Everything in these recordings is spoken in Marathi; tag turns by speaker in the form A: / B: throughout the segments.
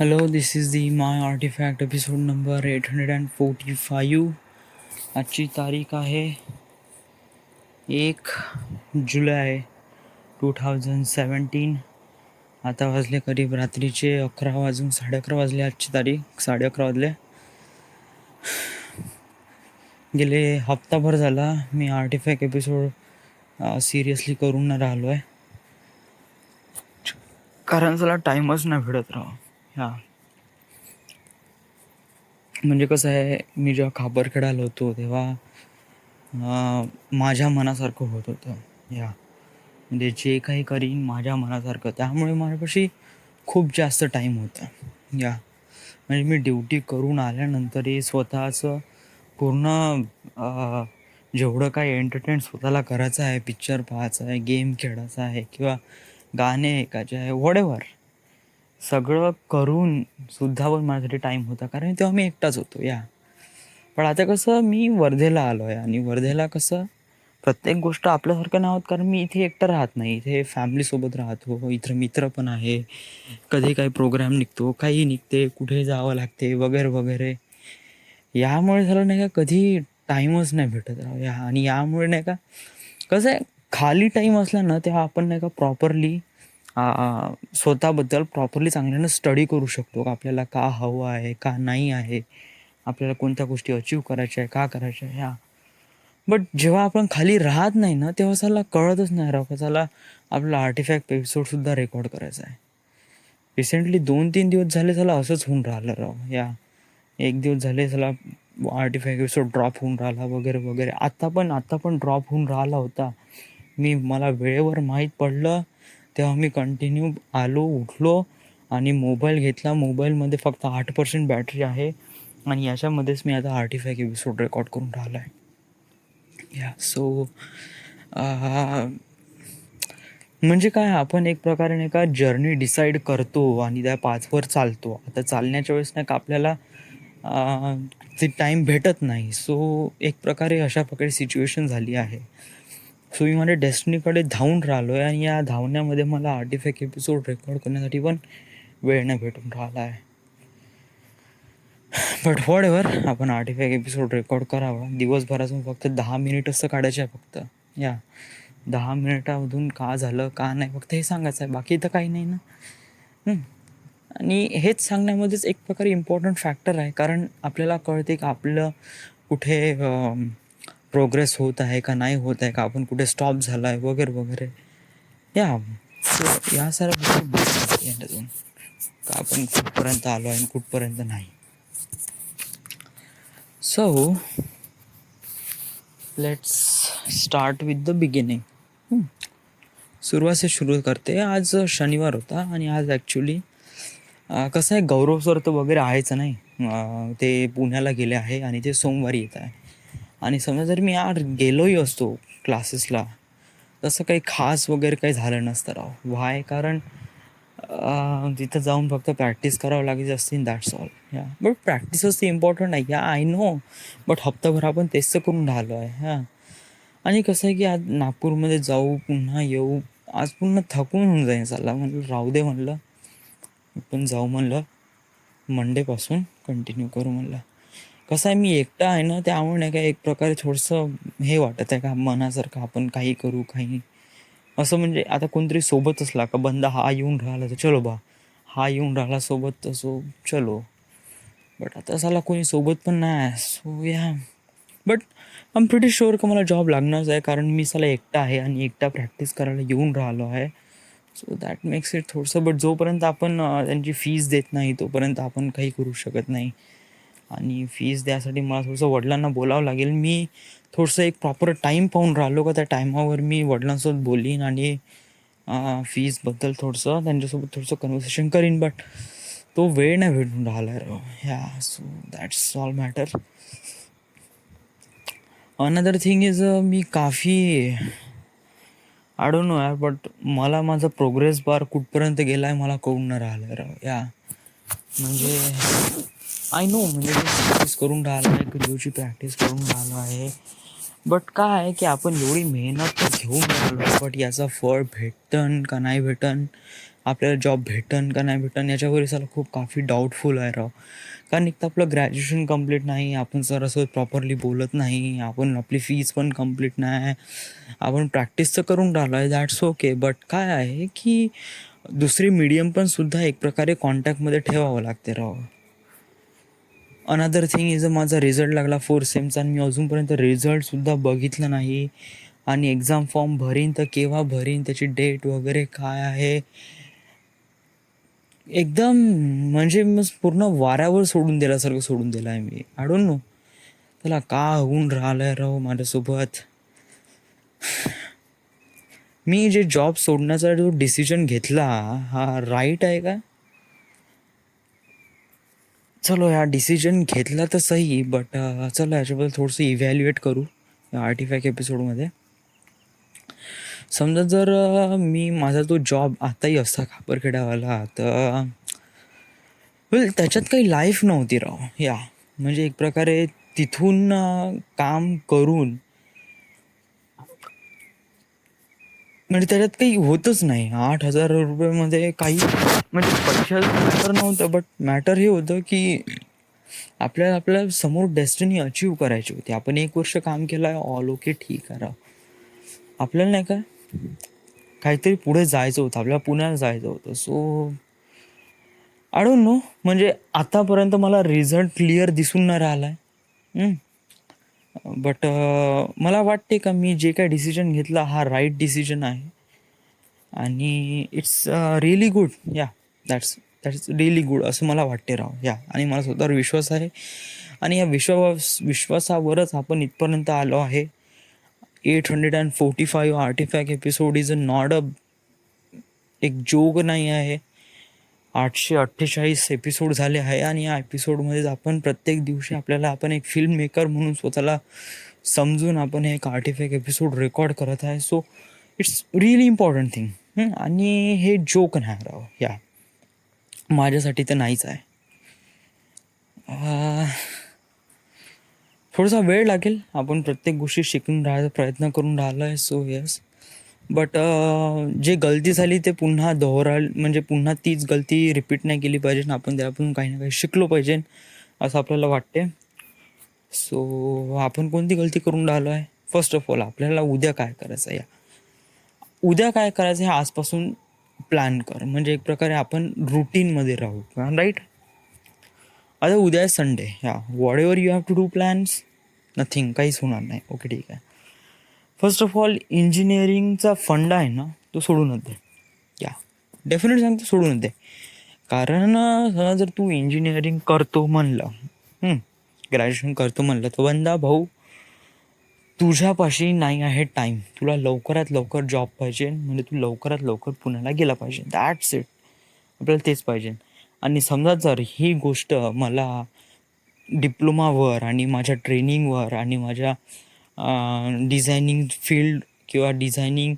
A: Hello, this is the My Artifact episode number 845. आजची तारीख आहे 1 जुलै 2017. आता वाजले करीब रात्रीचे 11 वाजून 11:30 वाजले. आजची तारीख 11:30 वाजले. गेले हप्ताभर झाला मी आर्टिफॅक्ट एपिसोड सिरियसली करून नाही राहिलो आहे, कारण त्याला टाईमच नाही भेटत राव. म्हणजे कसं आहे, मी जेव्हा खापरखेडाला होतो तेव्हा माझ्या मनासारखं होत होतं. म्हणजे जे काही करीन माझ्या मनासारखं, त्यामुळे माझ्यापाशी खूप जास्त टाईम होता. म्हणजे मी ड्युटी करून आल्यानंतरही स्वतःचं पूर्ण जेवढं काही एंटरटेन स्वतःला करायचं आहे, पिक्चर पाहायचा आहे, गेम खेळायचा आहे किंवा गाणे ऐकायचे आहे, व्हॉटएव्हर, सगळं करून सुद्धा पण माझ्यासाठी टाईम होता, कारण तेव्हा मी एकटाच होतो. पण आता कसं मी वर्धेला आलो आहे, आणि वर्धेला कसं प्रत्येक गोष्ट आपल्यासारखं नाही होत, कारण मी इथे एकटं राहत नाही, इथे फॅमिलीसोबत राहतो. इथं मित्र पण आहे, कधी काही प्रोग्राम निघतो, काही निघते, कुठे जावं लागते वगैरे वगैरे. यामुळे झालं नाही का, कधी टाईमच नाही भेटत राव. आणि यामुळे नाही का, कसं आहे, खाली टाईम असला ना तेव्हा आपण नाही का प्रॉपरली स्वतःबद्दल प्रॉपरली चांगल्यानं स्टडी करू शकतो, का आपल्याला का हवं आहे, का नाही आहे, आपल्याला कोणत्या गोष्टी अचीव करायच्या आहे, का करायच्या आहे. बट जेव्हा आपण खाली राहत नाही ना, तेव्हा त्याला कळतच नाही राव, का त्याला आपला आर्टिफॅक्ट एपिसोडसुद्धा रेकॉर्ड करायचा आहे. रिसेंटली 2-3 दिवस झाले त्याला असंच होऊन राहिलं राव. 1 दिवस झाले त्याला आर्टिफॅक्ट एपिसोड ड्रॉप होऊन राहिला वगैरे वगैरे. आता पण ड्रॉप होऊन राहिला होता. मला वेळेवर माहीत पडलं तेव्हा मी कंटिन्यू आलो, उठलो आणि मोबाईल घेतला. मोबाईलमध्ये फक्त 8% बॅटरी आहे, आणि याच्यामध्येच मी आता आर्टिफॅक्ट एपिसोड रेकॉर्ड करून राहिलो आहे. सो म्हणजे काय, आपण एक प्रकारे नाही का जर्नी डिसाईड करतो आणि त्या पाथवर चालतो. आता चालण्याच्या वेळेस नाही का आपल्याला ते टाईम भेटत नाही. सो एक प्रकारे अशा प्रकारे सिच्युएशन झाली आहे. सो मी माझ्या डेस्टिनीकडे धावून राहिलो आहे, आणि या धावण्यामध्ये मला आर्टिफॅक्ट एपिसोड रेकॉर्ड करण्यासाठी पण वेळ नाही भेटून राहिला आहे. बट व्हॉटएव्हर, आपण आर्टिफॅक्ट एपिसोड रेकॉर्ड करावा. दिवसभरातून फक्त 10 मिनिटच तर काढायचे आहे फक्त. 10 मिनिटामधून का झालं का नाही, फक्त हे सांगायचं आहे, बाकी तर काही नाही ना. आणि हेच सांगण्यामध्येच एक प्रकारे इम्पॉर्टंट फॅक्टर आहे, कारण आपल्याला कळते का आपलं कुठे प्रोग्रेस होत आहे का नाही होत आहे, का आपण कुठे स्टॉप झाला आहे वगैरे वगैरे. सो या साऱ्या गोष्टी याच्यातून का आपण कुठपर्यंत आलो आहे आणि कुठपर्यंत नाही. So let's start with the beginning. सुरुवात से सुरू करते. आज शनिवार होता, आणि आज ॲक्च्युली कसं आहे, गौरव सर तर वगैरे आहेच नाही, ते पुण्याला गेले आहे आणि ते सोमवारी येत आहे. आणि समजा जर मी गेलोही असतो क्लासेसला, तसं काही खास वगैरे काही झालं नसतं राव. व्हाय, कारण तिथं जाऊन फक्त प्रॅक्टिस करावं लागेल असते, दॅट्स ऑल. बट प्रॅक्टिसच ते इम्पॉर्टंट आहे. आय नो, बट हप्ताभर आपण तेच तर करून राहिलो आहे. आणि कसं आहे की आज नागपूरमध्ये जाऊ, पुन्हा येऊ, आज पुन्हा थकून होऊन जाईल. चालला म्हणलं राहू दे, म्हणलं पण जाऊ, म्हणलं मंडेपासून कंटिन्यू करू म्हणलं. कसं आहे, मी एकटा आहे ना, त्यामुळे नाही का एक प्रकारे थोडंसं हे वाटत आहे का मनासारखं आपण काही करू, काही असं. म्हणजे आता कोणतरी सोबत असला का, बंदा हा येऊन राहिला तर चलो बा, हा येऊन राहिला सोबत तर सो चलो. बट आता साला कोणी सोबत पण नाही. So but I am pretty sure का मला जॉब लागणारच आहे, कारण मी साला एकटा आहे आणि एकटा प्रॅक्टिस करायला येऊन राहिलो आहे. सो दॅट मेक्स इट थोडंसं. बट जोपर्यंत आपण त्यांची फीस देत नाही तोपर्यंत आपण काही करू शकत नाही. आणि फीस द्यासाठी मला थोडंसं वडिलांना बोलावं लागेल. मी थोडंसं एक प्रॉपर टाईम पाहून राहिलो का त्या टायमावर मी वडिलांसोबत बोलीन आणि फीसबद्दल थोडंसं त्यांच्यासोबत थोडंसं कन्व्हर्सेशन करीन. बट तो वेळ नाही भेटून राहिला राव. So that's all matter. Another thing is, मी काफी आय डोंट नो यार, बट मला माझा प्रोग्रेस बार कुठपर्यंत गेला आहे मला कळून नाही राहिलं राव. म्हणजे आय नो, म्हणजे प्रॅक्टिस करून राहिलो आहे, व्हिडिओची प्रॅक्टिस करून राहिलो आहे. बट काय आहे की आपण एवढी मेहनत तर घेऊन राहिलो, बट याचं फळ भेटन का नाही भेटन आपल्याला जॉब भेटन का नाही भेटन याच्यावर साला खूप काफी डाऊटफुल आहे राव. कारण एक तर आपलं ग्रॅज्युएशन कंप्लीट नाही, आपण सरासोबत प्रॉपरली बोलत नाही, आपण आपली फीज पण कंप्लीट नाही, आपण प्रॅक्टिस तर करून राहिलो आहे, दॅट्स ओके. बट काय आहे की दुसरी मीडियम पण सुद्धा एक प्रकारे कॉन्टॅक्टमध्ये ठेवावं लागते राव. अनदर थिंग इज माझा रिझल्ट लागला 4th सेमचा आणि मी अजूनपर्यंत रिझल्टसुद्धा बघितलं नाही. आणि एक्झाम फॉर्म भरीन तर केव्हा भरीन, त्याची डेट वगैरे काय आहे, एकदम म्हणजे मग पूर्ण वाऱ्यावर सोडून दिल्यासारखं सोडून दिलं आहे मी. आय डोंट नो त्याला का होऊन राहिलंय राव माझ्यासोबत. मी जे जॉब सोडण्याचा जो डिसिजन घेतला हा राईट आहे का? चलो या डिसिजन घेतला तर सही, बट चलो याच्याबद्दल थोडंसं इव्हॅल्युएट करू या आर्टिफॅक्ट एपिसोडमध्ये. समजा जर मी माझा तो जॉब आताही असता खापरखेड्यावाला तर वेल त्याच्यात काही लाईफ नव्हती राव. या म्हणजे एक प्रकारे तिथून काम करून म्हणजे त्याच्यात काही होतच नाही. 8,000 रुपयामध्ये काही म्हणजे पैशाचं मॅटर नव्हतं, बट मॅटर हे होतं की आपल्याला आपल्या समोर डेस्टिनी अचीव करायची होती. आपण 1 वर्ष काम केलं आहे, ऑल ओके, ठीक आहे राव. आपल्याला नाही का काहीतरी पुढे जायचं होतं, आपल्याला पुण्याला जायचं होतं. सो आय डोंट नो म्हणजे आतापर्यंत मला रिझल्ट क्लिअर दिसून नाही राहिला आहे. बट मला वाटते का मी जे काय डिसिजन घेतला हा राईट डिसिजन आहे. आणि इट्स रिअली गुड. या दॅट्स दॅट्स रिअली गुड असं मला वाटते राव. या आणि मला स्वतःवर विश्वास आहे आणि या विश्वासावरच आपण इथपर्यंत आलो आहे. 845 artefact episode is not a एक जोक नाही आहे. 848 एपिसोड झाले आहे आणि या एपिसोडमध्येच आपण प्रत्येक दिवशी आपल्याला आपण एक फिल्म मेकर म्हणून स्वतःला समजून आपण एक आर्टिफॅक्ट एपिसोड रेकॉर्ड करत आहे. So it's really important thing. आणि हे जोक नाही राव. या माझ्यासाठी तर नाहीच आहे. थोडासा वेळ लागेल, आपण प्रत्येक गोष्टी शिकून राहायचा प्रयत्न करून राहिलो आहे. सो येस, बट जे गलती झाली ते पुन्हा म्हणजे पुन्हा तीच गलती रिपीट नाही केली पाहिजे. आपण त्यातून काही ना काही शिकलो पाहिजे असं आपल्याला वाटते. सो आपण कोणती गलती करून राहिलो आहे? फर्स्ट ऑफ ऑल आपल्याला उद्या काय करायचं या उद्या काय करायचं हे आजपासून प्लॅन कर. म्हणजे एक प्रकारे आपण रुटीनमध्ये राहू, राईट. आता उद्या आहे संडे. या whatever you have to do plans, nothing, काहीच होणार नाही. ओके, ठीक आहे. फर्स्ट ऑफ ऑल इंजिनिअरिंगचा फंडा आहे ना तो सोडूनच दे. या डेफिनेट सांगतो सोडूनच दे. कारण समजा जर तू इंजिनिअरिंग करतो म्हणलं, ग्रॅज्युएशन करतो म्हणलं तर बंदा भाऊ तुझ्यापाशी नाही आहे टाईम. तुला लवकरात लवकर जॉब पाहिजे, म्हणजे तू लवकरात लवकर पुण्याला गेला पाहिजे. That's it. आपल्याला तेच पाहिजे. आणि समजा जर ही गोष्ट मला डिप्लोमावर आणि माझ्या ट्रेनिंगवर आणि माझ्या डिझायनिंग फील्ड किंवा डिझायनिंग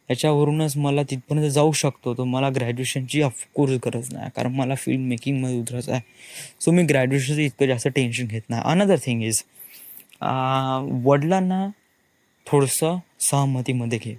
A: याच्यावरूनच मला तिथपर्यंत जाऊ शकतो, तर मला ग्रॅज्युएशनची ऑफकोर्स गरज नाही, कारण मला फिल्म मेकिंगमध्ये उतरायचं आहे. सो मी ग्रॅज्युएशनचं इतकं जास्त टेन्शन घेत नाही. अनदर थिंग इज वडिलांना थोडंसं सहमतीमध्ये घे.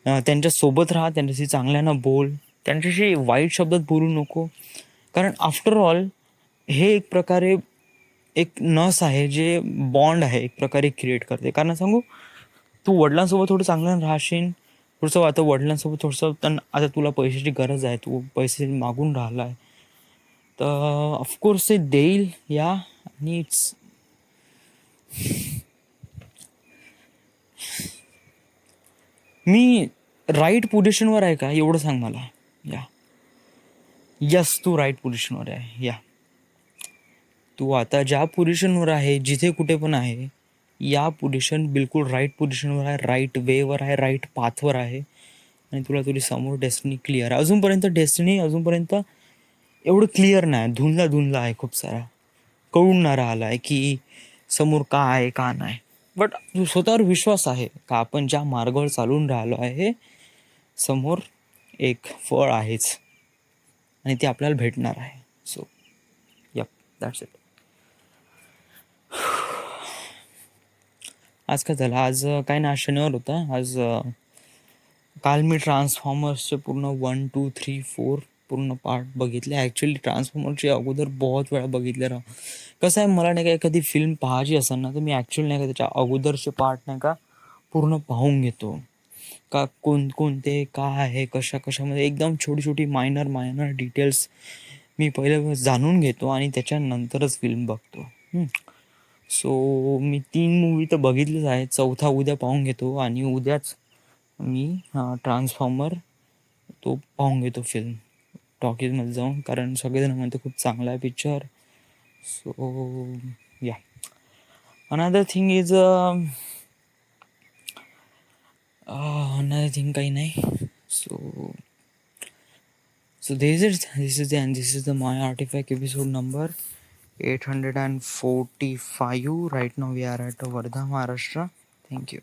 A: त्यांच्यासोबत राहा, त्यांच्याशी चांगल्यानं बोल, त्यांच्याशी वाईट शब्दात बोलू नको. कारण आफ्टर ऑल हे एक प्रकारे एक नस आहे जे बॉन्ड आहे एक प्रकारे क्रिएट करते. कारण सांगू, तू वडिलांसोबत थोडं चांगलं राहशील, थोडंसं आता वडिलांसोबत थोडंसं त्यांना, आता तुला पैशाची गरज आहे, तू पैसे मागून राहिला आहे, तर ऑफकोर्स ते देईल. या आणि इट्स मी राईट पोझिशनवर आहे का एवढं सांग मला. या यस, तू राईट पोझिशनवर आहे. या तू आता ज्या पोझिशनवर आहे, जिथे कुठे पण आहे, या पोझिशन बिलकुल राईट पोझिशनवर आहे, राईट वेवर आहे, राईट पाथवर आहे. आणि तुला तुझी समोर डेस्टिनी क्लिअर आहे. अजूनपर्यंत एवढं क्लिअर नाही, धुंदला धुंदला आहे खूप सारा, कळून नाही राहिला आहे की समोर का आहे का नाही. बट तू स्वतःवर विश्वास आहे का आपण ज्या मार्गावर चालून राहिलो आहे समोर एक फळ आहेच आणि ते आपल्याला भेटणार आहे. So F, that's it. आज काय झालं, आज काय ना, शनिवार होता. आज काल मी ट्रान्सफॉर्मर्सचे पूर्ण 1, 2, 3, 4 पूर्ण पार्ट बघितले. ॲक्च्युली ट्रान्सफॉर्मरचे अगोदर बहुत वेळा बघितले राव. कसं आहे, मला नाही का एखादी फिल्म पाहायची असेल ना, तर मी ॲक्च्युअली नाही का त्याच्या अगोदरचे पार्ट नाही का पूर्ण पाहून घेतो. का कोणते काय आहे, कशामध्ये एकदम छोटी-छोटी मायनर डिटेल्स मी पहिले जाणून घेतो आणि त्याच्यानंतरच फिल्म बघतो. सो मी 3 मूव्ही तर बघितलेच आहेत. चौथा उद्या पाहून घेतो आणि उद्याच मी ट्रान्सफॉर्मर तो पाहून घेतो फिल्म टॉकीजमध्ये जाऊन, कारण सगळेजण म्हणते खूप चांगला आहे पिक्चर. सो या another thing is another thing काही नाही. So this is the my artifact episode number 845. Right now we are at Wardha, Maharashtra. Thank you.